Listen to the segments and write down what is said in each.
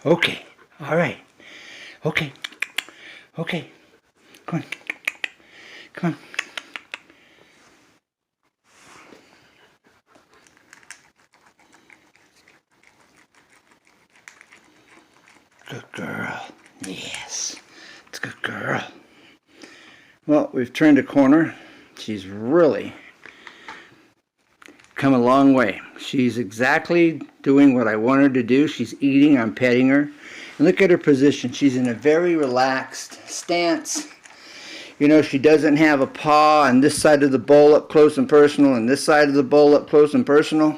Okay. All right. Okay. Okay. Come on. Come on. Good girl. Yes. It's a good girl. Well, we've turned a corner. She's really come a long way. She's exactly doing what I want her to do. She's eating. I'm petting her. And look at her position. She's in a very relaxed stance. You know, she doesn't have a paw on this side of the bowl up close and personal and this side of the bowl up close and personal.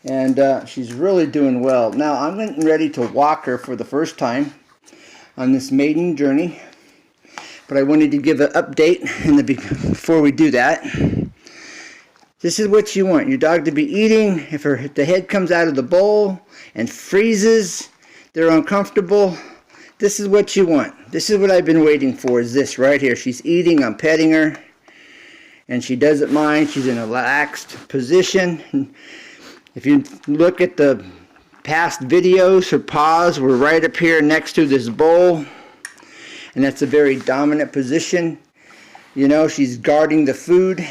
And she's really doing well. Now, I'm getting ready to walk her for the first time on this maiden journey. But I wanted to give an update before we do that. This is what you want your dog to be eating. If the head comes out of the bowl and freezes, they're uncomfortable. This is what you want. This is what I've been waiting for, is this right here. She's eating, I'm petting her, and she doesn't mind. She's in a relaxed position. If you look at the past videos, her paws were right up here next to this bowl, and that's a very dominant position. You know, she's guarding the food,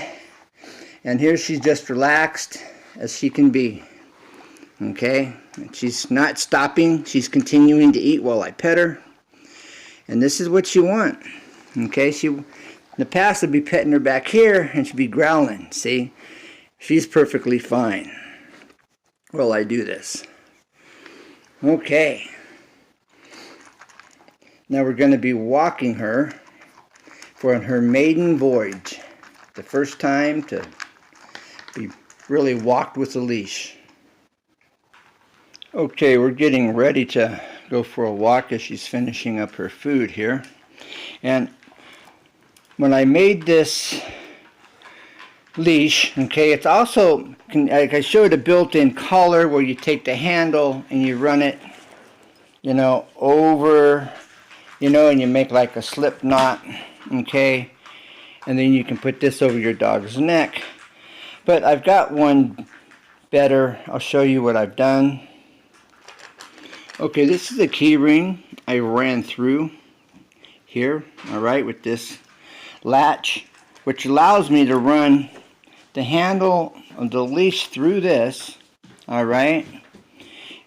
and here she's just relaxed as she can be. Okay, and she's not stopping. She's continuing to eat while I pet her. And this is what you want. Okay, in the past I'd be petting her back here and she'd be growling. See, she's perfectly fine while I do this. Okay, now we're going to be walking her for her maiden voyage. The first time to be really walked with a leash. Okay, we're getting ready to go for a walk as she's finishing up her food here. And when I made this leash, okay, it's also, like I showed, a built-in collar where you take the handle and you run it, you know, over, you know, and you make like a slip knot, okay, and then you can put this over your dog's neck. But I've got one better. I'll show you what I've done. Okay, this is a key ring I ran through here, alright, with this latch, which allows me to run the handle of the leash through this, alright,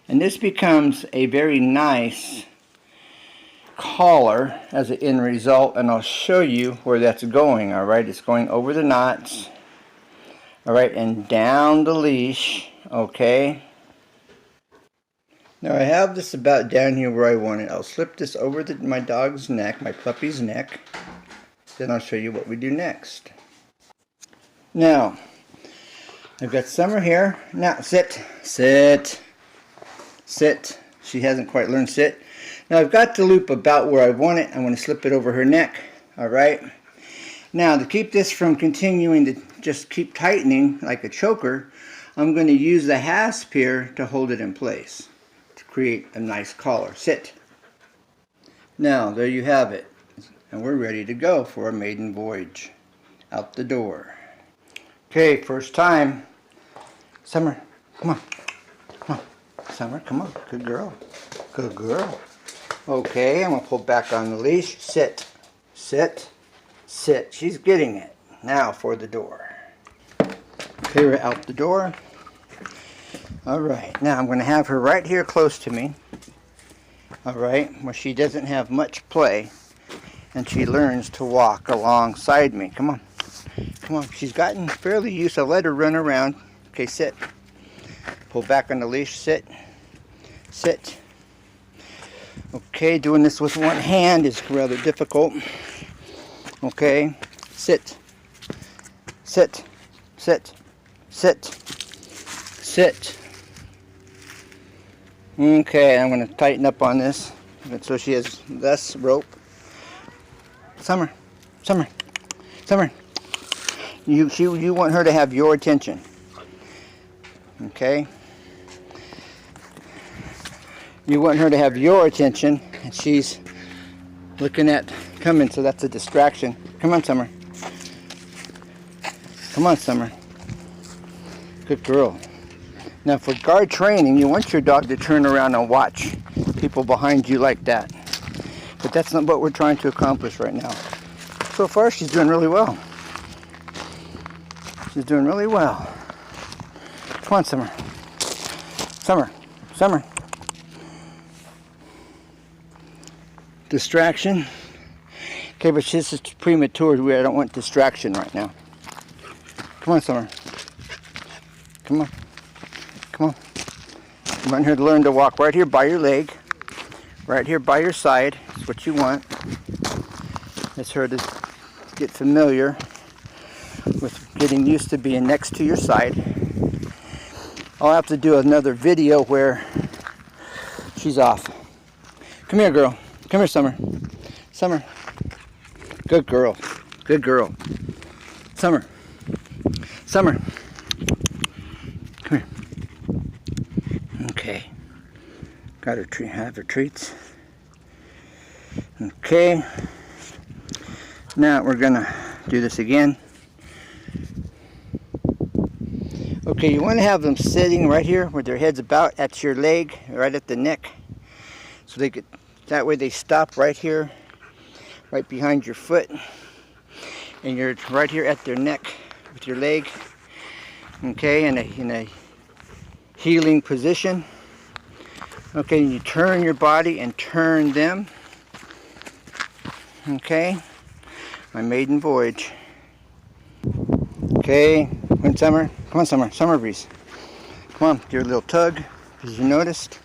and this becomes a very nice collar as an end result, and I'll show you where that's going, alright. It's going over the knots, alright, and down the leash, okay. Now I have this about down here where I want it. I'll slip this over my dog's neck, my puppy's neck. Then I'll show you what we do next. Now, I've got Summer here. Now, sit, sit, sit. She hasn't quite learned sit. Now I've got the loop about where I want it. I want to slip it over her neck. Alright. Now, to keep this from continuing to just keep tightening like a choker, I'm going to use the hasp here to hold it in place. Create a nice collar. Sit. Now, there you have it. And we're ready to go for our maiden voyage. Out the door. Okay, first time. Summer, come on. Come on. Summer, come on. Good girl. Good girl. Okay, I'm going to pull back on the leash. Sit. Sit. Sit. She's getting it. Now for the door. Okay, we're out the door. Alright, now I'm going to have her right here close to me. Alright, where she doesn't have much play. And she learns to walk alongside me. Come on. Come on. She's gotten fairly used to let her run around. Okay, sit. Pull back on the leash. Sit. Sit. Okay, doing this with one hand is rather difficult. Okay, sit. Sit. Sit. Sit. Sit. Okay, I'm going to tighten up on this so she has less rope. Summer, Summer, Summer. You want her to have your attention. Okay? You want her to have your attention, and she's looking at coming, so that's a distraction. Come on, Summer. Come on, Summer. Good girl. Now for guard training, you want your dog to turn around and watch people behind you like that. But that's not what we're trying to accomplish right now. So far, she's doing really well. She's doing really well. Come on, Summer. Summer. Summer. Distraction. Okay, but this is premature. I don't want distraction right now. Come on, Summer. Come on. Come on. I'm right here to learn to walk right here by your leg. Right here by your side. That's what you want. It's her to get familiar with getting used to being next to your side. I'll have to do another video where she's off. Come here, girl. Come here, Summer. Summer. Good girl. Good girl. Summer. Summer. Come here. Okay. Got her treat. Have her treats. Okay. Now we're gonna do this again. Okay, you want to have them sitting right here with their heads about at your leg, right at the neck. So they get, that way they stop right here, right behind your foot. And you're right here at their neck with your leg. Okay, in a healing position. Okay, and you turn your body and turn them. Okay, my maiden voyage. Okay, when Summer, come on, Summer, Summer breeze. Come on, do a little tug, as you noticed.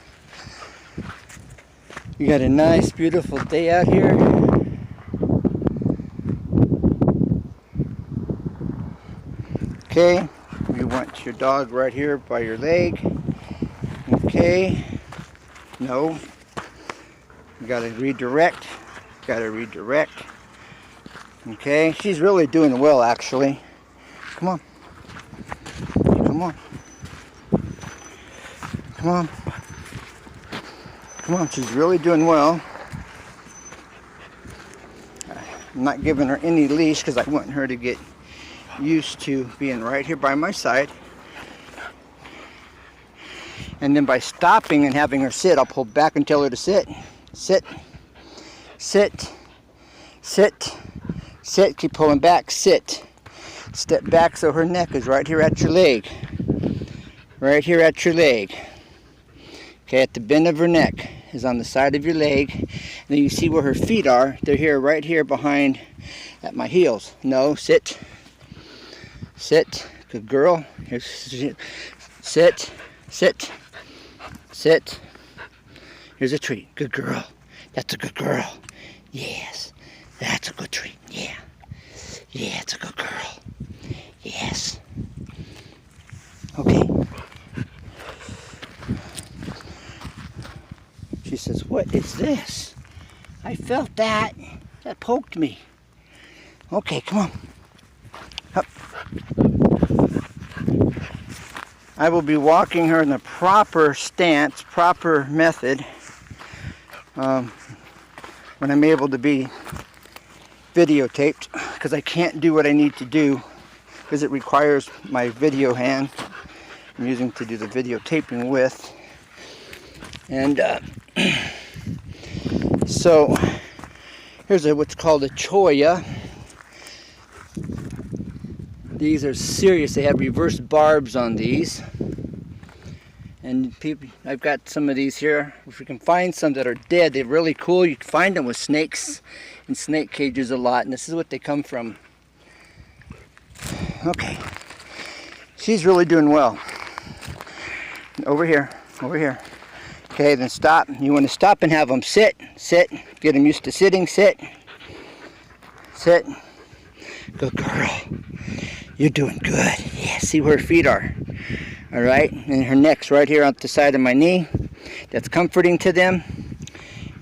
You got a nice, beautiful day out here. Okay, you want your dog right here by your leg. Okay, no, you gotta redirect. Gotta redirect. Okay, she's really doing well actually. Come on. Come on. Come on. Come on, she's really doing well. I'm not giving her any leash because I want her to get used to being right here by my side. And then by stopping and having her sit, I'll pull back and tell her to sit. Sit. Sit. Sit. Sit. Keep pulling back. Sit. Step back so her neck is right here at your leg. Right here at your leg. Okay, at the bend of her neck is on the side of your leg. And then you see where her feet are. They're here, right here behind at my heels. No, sit. Sit. Good girl. Here's, sit. Sit. Sit. Here's a treat. Good girl. That's a good girl. Yes. That's a good treat. Yeah. Yeah, it's a good girl. Yes. Okay. She says, what is this? I felt that. That poked me. Okay, come on. Up. I will be walking her in the proper stance, proper method, when I'm able to be videotaped, because I can't do what I need to do because it requires my video hand I'm using to do the videotaping with. And so here's what's called a choya. These are serious. They have reverse barbs on these. And people, I've got some of these here. If we can find some that are dead, they're really cool. You can find them with snakes in snake cages a lot, and this is what they come from. Okay, she's really doing well. Over here, over here. Okay, then stop. You want to stop and have them sit, sit. Get them used to sitting, sit, sit. Good girl. You're doing good. Yeah, see where her feet are. All right, and her neck's right here on the side of my knee. That's comforting to them,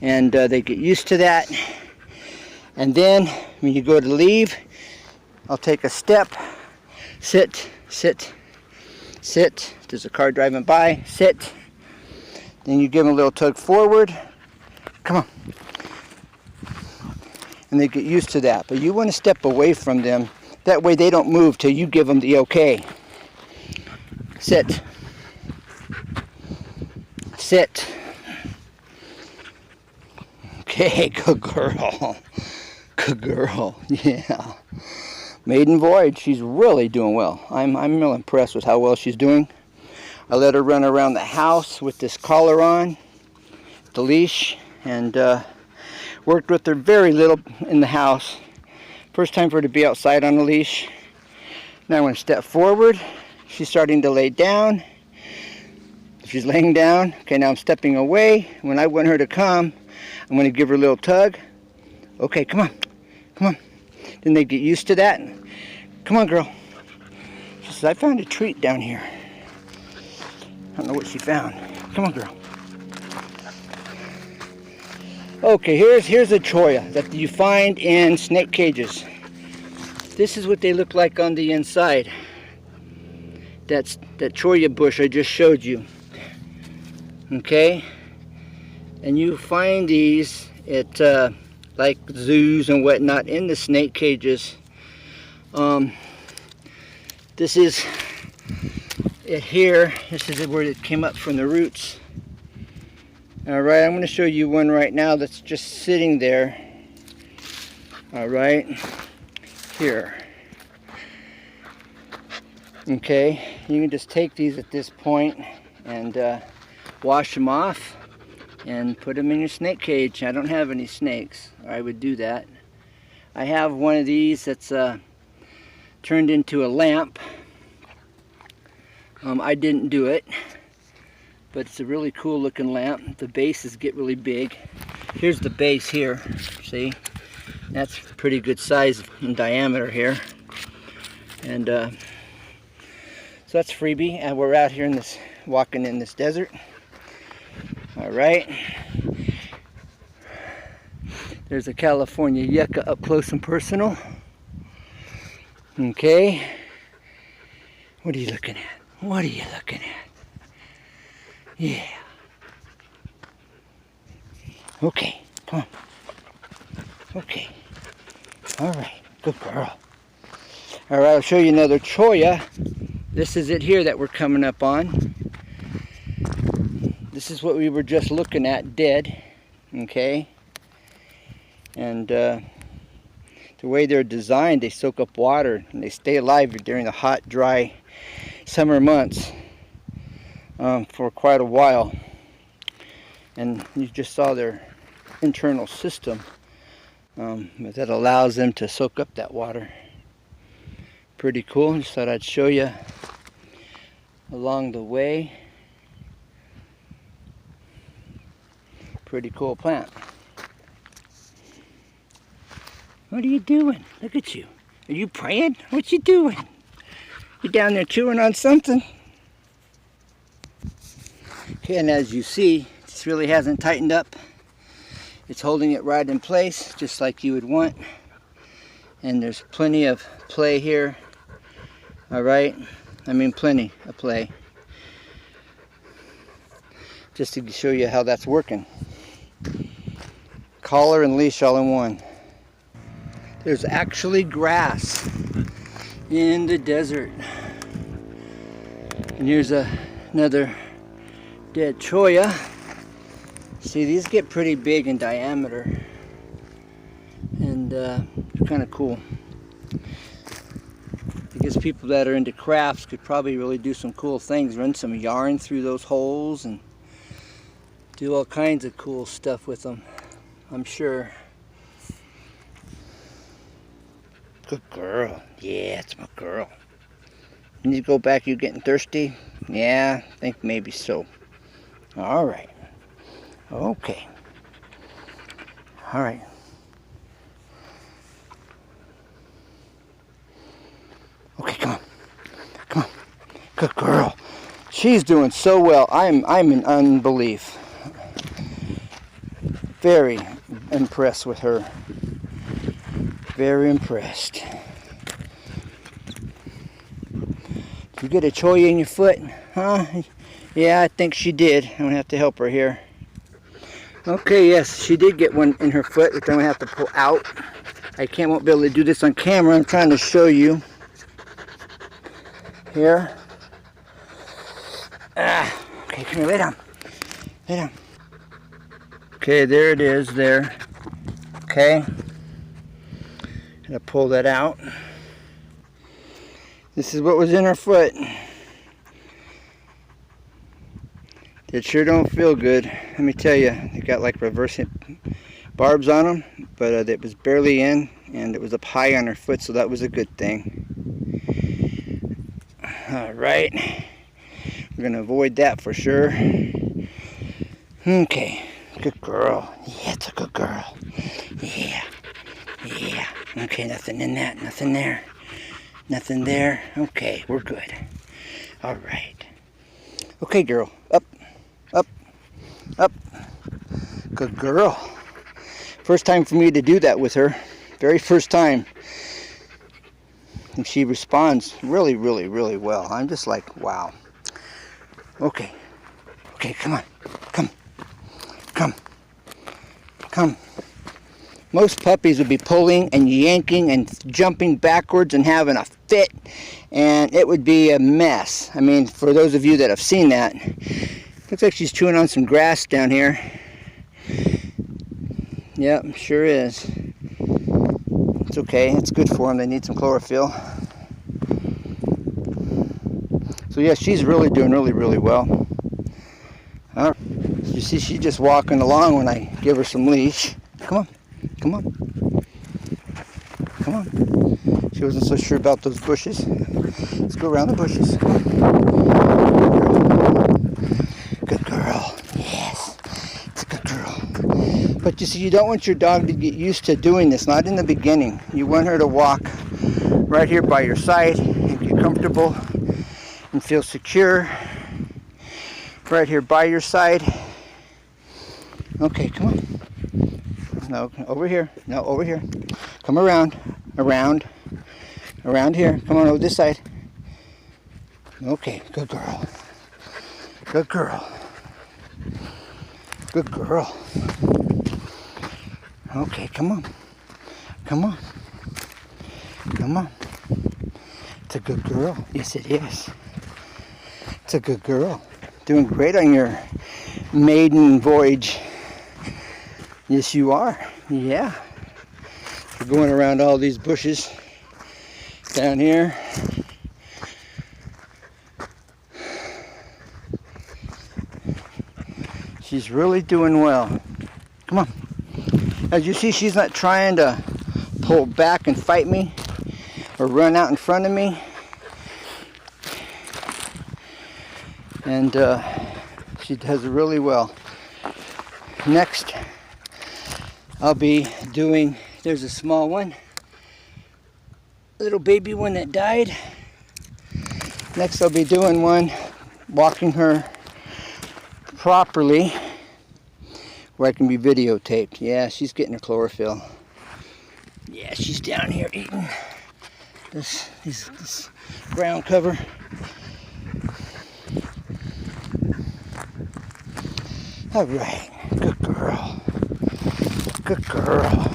and they get used to that. And then when you go to leave, I'll take a step, sit, sit, sit. There's a car driving by, sit. Then you give them a little tug forward. Come on. And they get used to that. But you want to step away from them. That way they don't move till you give them the okay. Sit. Sit. Okay, good girl. Good girl. Yeah. Maiden voyage. She's really doing well. I'm real impressed with how well she's doing. I let her run around the house with this collar on, the leash, and worked with her very little in the house. First time for her to be outside on a leash. Now I'm going to step forward. She's starting to lay down. She's laying down. Okay, now I'm stepping away. When I want her to come, I'm going to give her a little tug. Okay, come on. Come on. Then they get used to that. Come on, girl. She says, I found a treat down here. I don't know what she found. Come on, girl. Okay, here's a cholla that you find in snake cages. This is what they look like on the inside. That's that cholla bush I just showed you. Okay? And you find these at like zoos and whatnot in the snake cages. This is it here. This is where it came up from the roots. Alright, I'm going to show you one right now that's just sitting there. Alright, here. Okay, you can just take these at this point and wash them off and put them in your snake cage. I don't have any snakes. I would do that. I have one of these that's turned into a lamp. I didn't do it, but it's a really cool looking lamp. The bases get really big. Here's the base here, see? That's pretty good size in diameter here. And so that's freebie. And we're out here in this, walking in this desert. All right. There's a California yucca up close and personal. Okay. What are you looking at? What are you looking at? Yeah. Okay, come on. Okay. All right, good girl. All right, I'll show you another cholla. This is it here that we're coming up on. This is what we were just looking at, dead. Okay. And the way they're designed, they soak up water and they stay alive during the hot, dry summer months for quite a while. And you just saw their internal system that allows them to soak up that water. Pretty cool. Just thought I'd show you along the way. Pretty cool plant. What are you doing? Look at you. Are you praying? What you doing? You down there chewing on something? Okay, and as you see, this really hasn't tightened up. It's holding it right in place, just like you would want. And there's plenty of play here. All right, I mean plenty of play. Just to show you how that's working. Collar and leash all in one. There's actually grass in the desert. And here's another dead cholla. See, these get pretty big in diameter. And they're kind of cool. I guess people that are into crafts could probably really do some cool things. Run some yarn through those holes and do all kinds of cool stuff with them, I'm sure. Good girl. Yeah, it's my girl. You need to go back. You getting thirsty? Yeah, I think maybe so. All right. Okay. All right. Okay, come on. Come on. Good girl. She's doing so well. I'm in unbelief. Very impressed with her. Very impressed. You get a cholla in your foot? Huh? Yeah, I think she did. I'm gonna have to help her here. Okay, yes, she did get one in her foot, which I'm gonna have to pull out. Won't be able to do this on camera. I'm trying to show you. Here. Okay, come here, lay down. Lay down. Okay, there it is there. Okay. Gonna pull that out. This is what was in her foot. It sure don't feel good. Let me tell you, they got like reverse barbs on them, but it was barely in, and it was up high on her foot, so that was a good thing. All right, we're gonna avoid that for sure. Okay, good girl. Yeah, it's a good girl. Yeah, yeah. Okay, nothing in that, nothing there. Nothing there. Okay, we're good. All right. Okay, girl. Up, up, up. Good girl. First time for me to do that with her. Very first time. And she responds really, really, really well. I'm just like, wow. Okay. Okay, come on. Come. Come. Come. Most puppies would be pulling and yanking and jumping backwards and having a fit, and it would be a mess. I mean, for those of you that have seen that, looks like she's chewing on some grass down here. Yep, sure is. It's okay, it's good for them. They need some chlorophyll. So yeah, she's really doing really well. You see, she's just walking along when I give her some leash. Come on. Come on. Come on. She wasn't so sure about those bushes. Let's go around the bushes. Good girl. Yes. It's a good girl. But you see, you don't want your dog to get used to doing this, not in the beginning. You want her to walk right here by your side and get comfortable and feel secure. Right here by your side. Okay, come on. No, over here. No, over here. Come around. Around. Around here. Come on over this side. Okay, good girl. Good girl. Good girl. Okay, come on. Come on. Come on. It's a good girl. Yes, it is. It's a good girl. Doing great on your maiden voyage. Yes, you are. Yeah. You're going around all these bushes down here. She's really doing well. Come on. As you see, she's not trying to pull back and fight me or run out in front of me. And she does really well. Next, I'll be doing, there's a small one, little baby one that died. Next I'll be doing one, walking her properly, where I can be videotaped. Yeah, she's getting her chlorophyll. Yeah, she's down here eating this ground cover. All right, good girl. Good girl.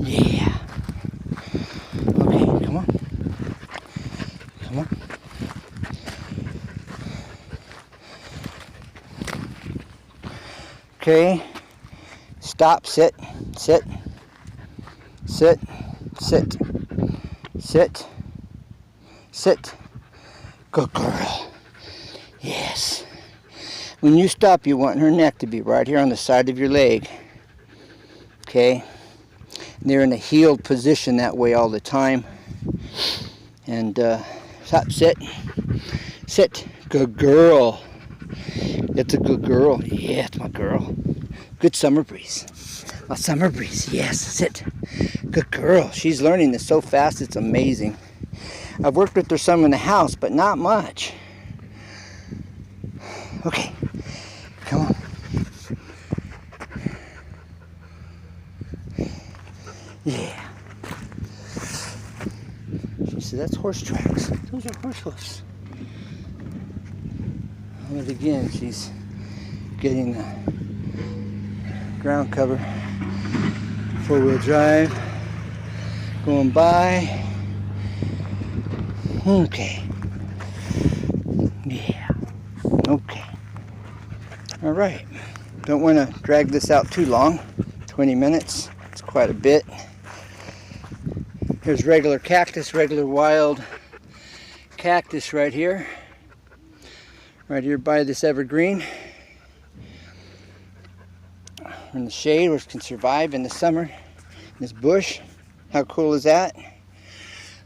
Yeah. Okay, come on. Come on. Okay. Stop, sit, sit, sit, sit, sit, sit. Good girl. Yes. When you stop, you want her neck to be right here on the side of your leg. Okay? They're in a healed position that way all the time. And stop, sit. Sit. Good girl. That's a good girl. Yeah, it's my girl. Good summer breeze. A summer breeze. Yes, sit. Good girl. She's learning this so fast, it's amazing. I've worked with her some in the house, but not much. Okay. Come on. Yeah. She said, that's horse tracks. Those are horse hoofs. But again, she's getting the ground cover. Four-wheel drive. Going by. Okay. Yeah. Okay. All right. Don't want to drag this out too long. 20 minutes. quite a bit. Here's regular cactus, regular wild cactus right here by this evergreen. In the shade, which can survive in the summer. In this bush, how cool is that?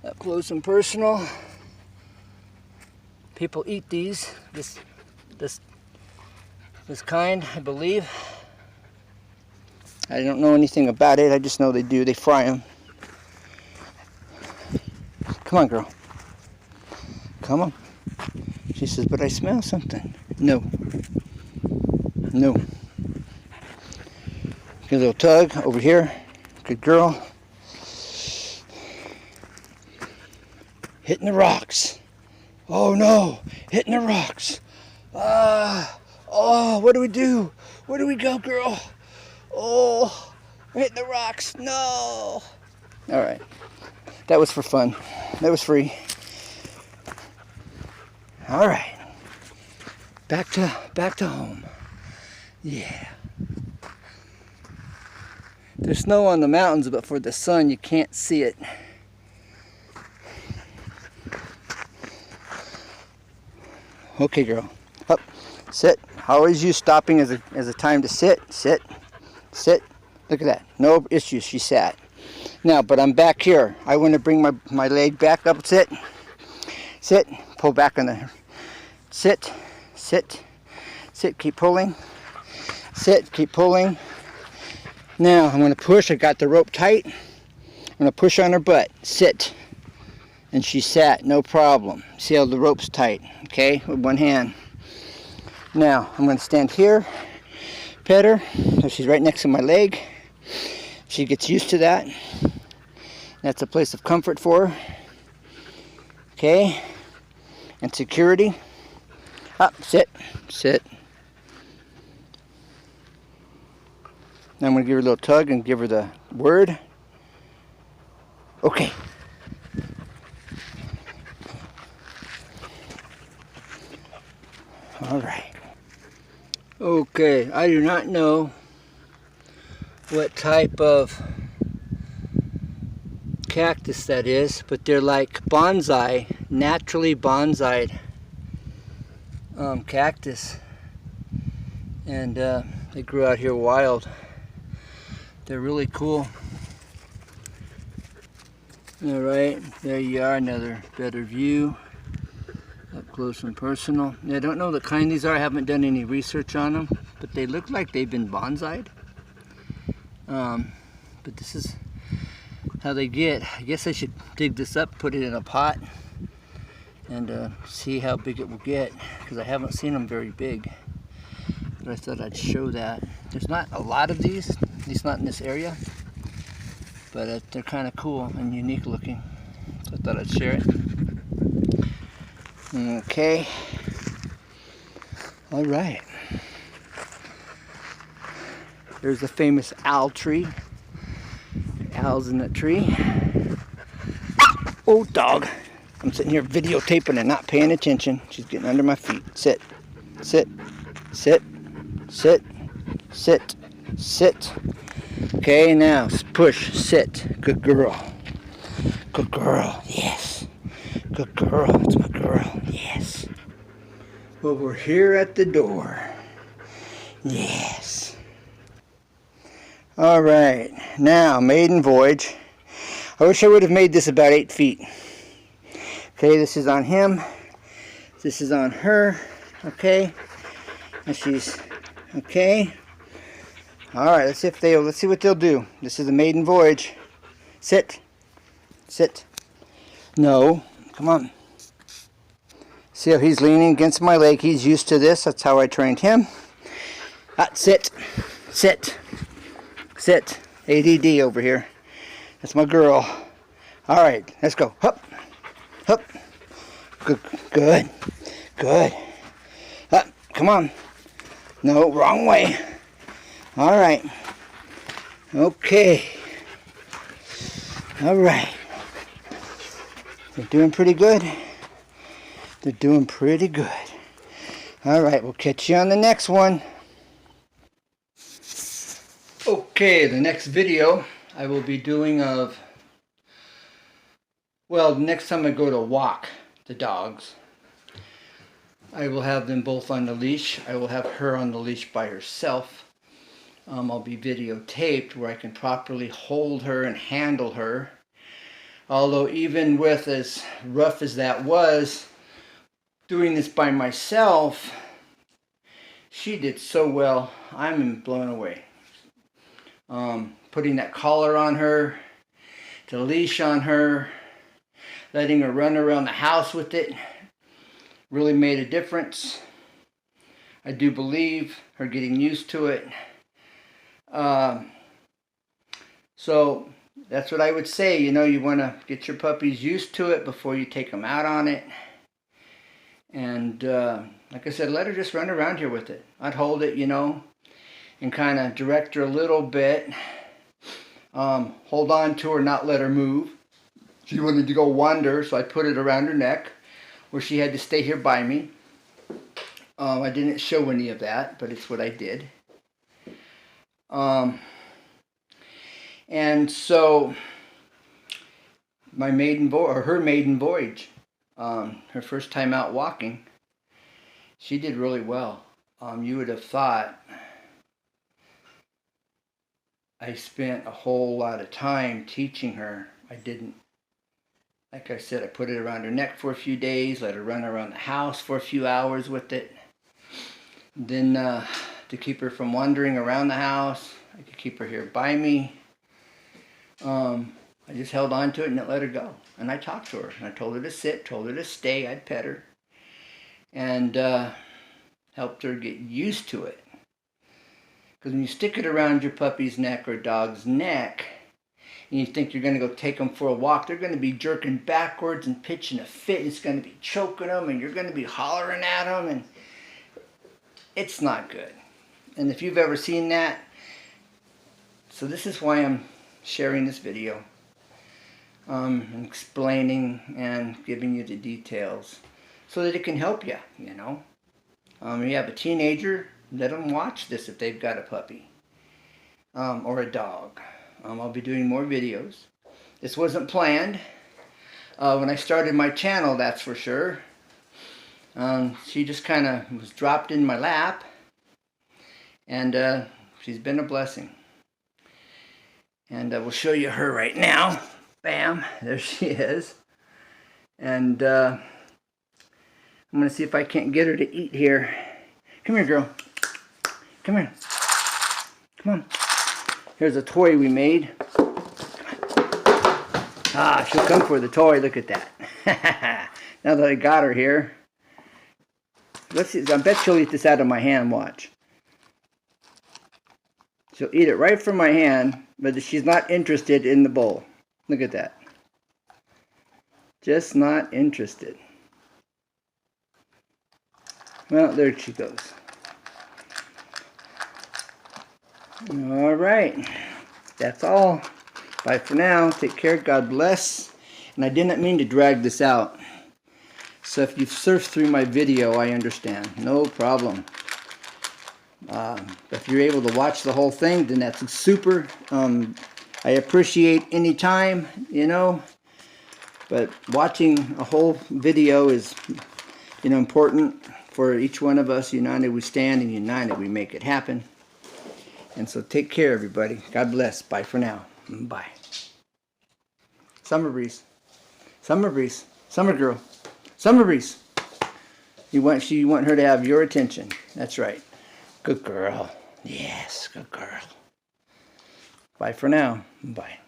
Up close and personal. People eat these, this kind, I believe. I don't know anything about it. I just know they do. They fry them. Come on, girl. Come on. She says, but I smell something. No. No. Get a little tug over here. Good girl. Hitting the rocks. Oh no, hitting the rocks. Oh, what do we do? Where do we go, girl? Oh, we're hitting the rocks. No. All right, that was for fun. That was free. All right, back to home. Yeah. There's snow on the mountains, but for the sun, you can't see it. Okay, girl. Up. Sit. I always use stopping as a time to sit. Sit. Sit. Look at that. No issues. She sat. Now, but I'm back here. I want to bring my leg back up. Sit. Sit. Pull back on the... Sit. Sit. Sit. Keep pulling. Sit. Keep pulling. Now, I'm going to push. I got the rope tight. I'm going to push on her butt. Sit. And she sat, no problem. See how the rope's tight, okay, with one hand. Now, I'm going to stand here, pet her, so she's right next to my leg. She gets used to that. That's a place of comfort for her. Okay, and security. Up, sit, sit. Now I'm going to give her a little tug and give her the word. Okay. All right. Okay, I do not know what type of cactus that is, but they're like bonsai, naturally bonsaied cactus. And they grew out here wild. They're really cool. All right, there you are, another better view. Up close and personal. I don't know the kind these are. I haven't done any research on them, but they look like they've been bonsaied. But this is how they get. I guess I should dig this up, put it in a pot, and see how big it will get, because I haven't seen them very big. But I thought I'd show that. There's not a lot of these, at least not in this area, but they're kind of cool and unique looking. So I thought I'd share it. Okay. All right. There's the famous owl tree. Owls in that tree. Oh, dog. I'm sitting here videotaping and not paying attention. She's getting under my feet. Sit. Sit. Sit. Sit. Sit. Sit. Okay, now push. Sit. Good girl. Good girl. Yes. Good girl. That's my girl. Yes. Well, we're here at the door. Yes. All right. Now, maiden voyage. I wish I would have made this about 8 feet. Okay, this is on him. This is on her. Okay. And she's okay. All right. Let's see what they'll do. This is a maiden voyage. Sit. Sit. No. Come on. See how he's leaning against my leg. He's used to this. That's how I trained him. Sit. Sit. Sit. ADD over here. That's my girl. All right. Let's go. Hup. Hup. Good. Good. Good. Up. Come on. No, wrong way. All right. Okay. All right. They're doing pretty good. They're doing pretty good. All right, we'll catch you on the next one. Okay, the next video, I will be doing of, well, next time I go to walk the dogs, I will have them both on the leash. I will have her on the leash by herself. I'll be videotaped where I can properly hold her and handle her. Although even with as rough as that was, doing this by myself, she did so well. I'm blown away. Putting that collar on her, the leash on her, letting her run around the house with it, really made a difference. I do believe her getting used to it. So that's what I would say. You know, you want to get your puppies used to it before you take them out on it. And like I said, let her just run around here with it. I'd hold it, you know, and kind of direct her a little bit. Hold on to her, not let her move. She wanted to go wander, so I put it around her neck where she had to stay here by me. I didn't show any of that, but it's what I did. And so my maiden voyage, or her maiden voyage, her first time out walking, she did really well. You would have thought I spent a whole lot of time teaching her. I didn't. Like I said, I put it around her neck for a few days, let her run around the house for a few hours with it. Then to keep her from wandering around the house, I could keep her here by me. I just held on to it and didn't let her go. And I talked to her. And I told her to sit, told her to stay. I'd pet her. And helped her get used to it. Because when you stick it around your puppy's neck or dog's neck, and you think you're going to go take them for a walk, they're going to be jerking backwards and pitching a fit. It's going to be choking them, and you're going to be hollering at them, and it's not good. And if you've ever seen that, so this is why I'm sharing this video, and explaining and giving you the details so that it can help you, you know. You have a teenager, let them watch this if they've got a puppy or a dog. I'll be doing more videos. This wasn't planned when I started my channel, that's for sure. She just kind of was dropped in my lap, and she's been a blessing. And we'll show you her right now. Bam, there she is. And I'm going to see if I can't get her to eat here. Come here, girl. Come here. Come on. Here's a toy we made. Ah, she'll come for the toy. Look at that. Now that I got her here. Let's see. I bet she'll eat this out of my hand. Watch. She'll eat it right from my hand, but she's not interested in the bowl. Look at that. Just not interested. Well, there she goes. All right. That's all. Bye for now. Take care. God bless. And I didn't mean to drag this out. So if you've surfed through my video, I understand. No problem. If you're able to watch the whole thing, then that's super. I appreciate any time, you know. But watching a whole video is, you know, important for each one of us. United we stand, and united we make it happen. And so take care, everybody. God bless. Bye for now. Bye. Summer Breeze. Summer Breeze. Summer Girl. Summer Breeze. You want her to have your attention. That's right. Good girl. Yes, good girl. Bye for now. Bye.